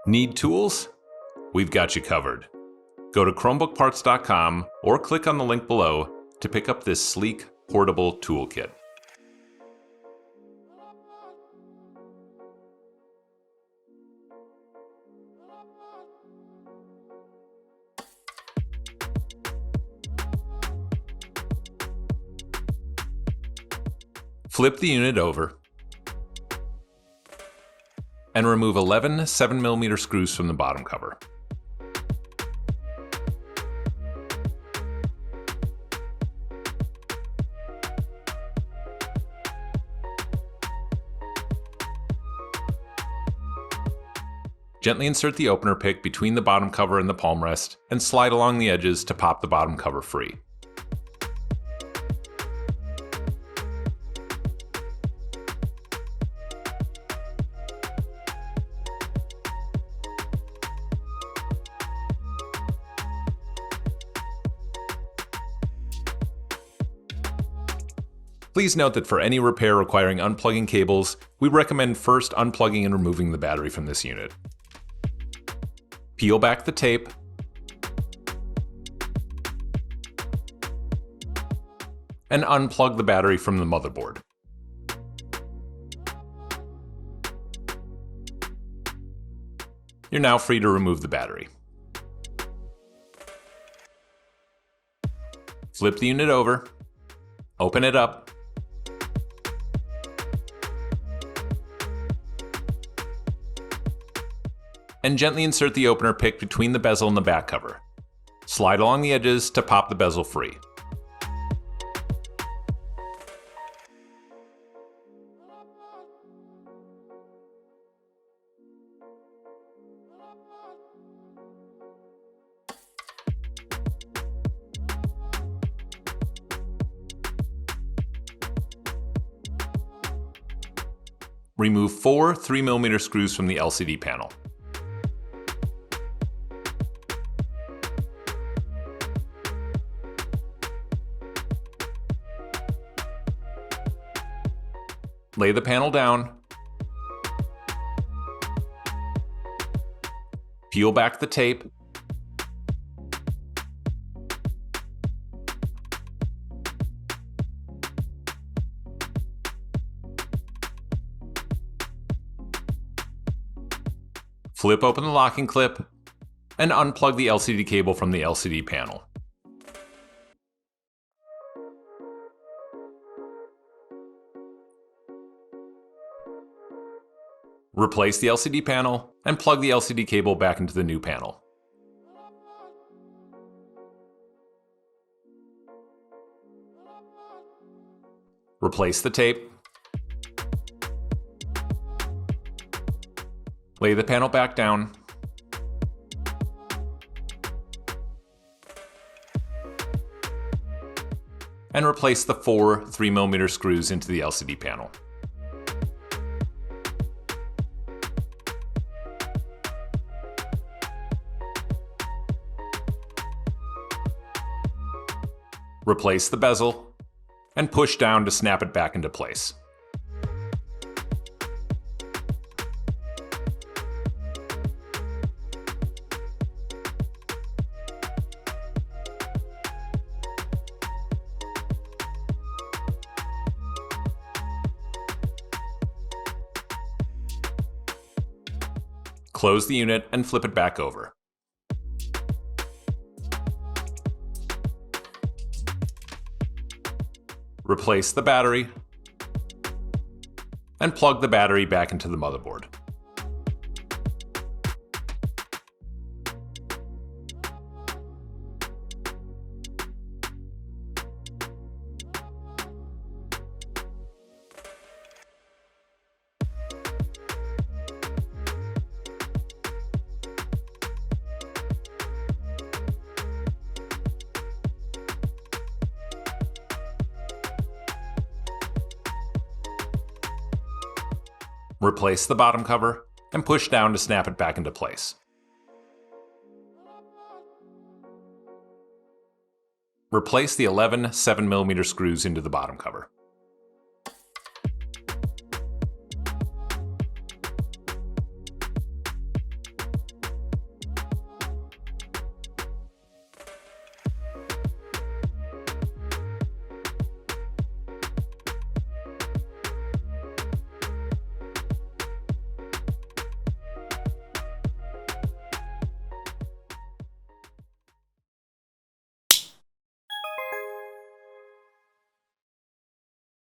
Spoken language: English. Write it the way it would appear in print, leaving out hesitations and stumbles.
Need tools? We've got you covered. Go to ChromebookParts.com or click on the link below to pick up this sleek, portable toolkit. Flip the unit over and remove 11 7mm screws from the bottom cover. Gently insert the opener pick between the bottom cover and the palm rest and slide along the edges to pop the bottom cover free. Please note that for any repair requiring unplugging cables, we recommend first unplugging and removing the battery from this unit. Peel back the tape, and unplug the battery from the motherboard. You're now free to remove the battery. Flip the unit over, open it up, and gently insert the opener pick between the bezel and the back cover. Slide along the edges to pop the bezel free. Remove 4 3mm screws from the LCD panel. Lay the panel down, peel back the tape, flip open the locking clip, and unplug the LCD cable from the LCD panel. Replace the LCD panel and plug the LCD cable back into the new panel. Replace the tape. Lay the panel back down. And replace the 4 3mm screws into the LCD panel. Replace the bezel, and push down to snap it back into place. Close the unit and flip it back over. Replace the battery, and plug the battery back into the motherboard. Replace the bottom cover and push down to snap it back into place. Replace the 11 7mm screws into the bottom cover.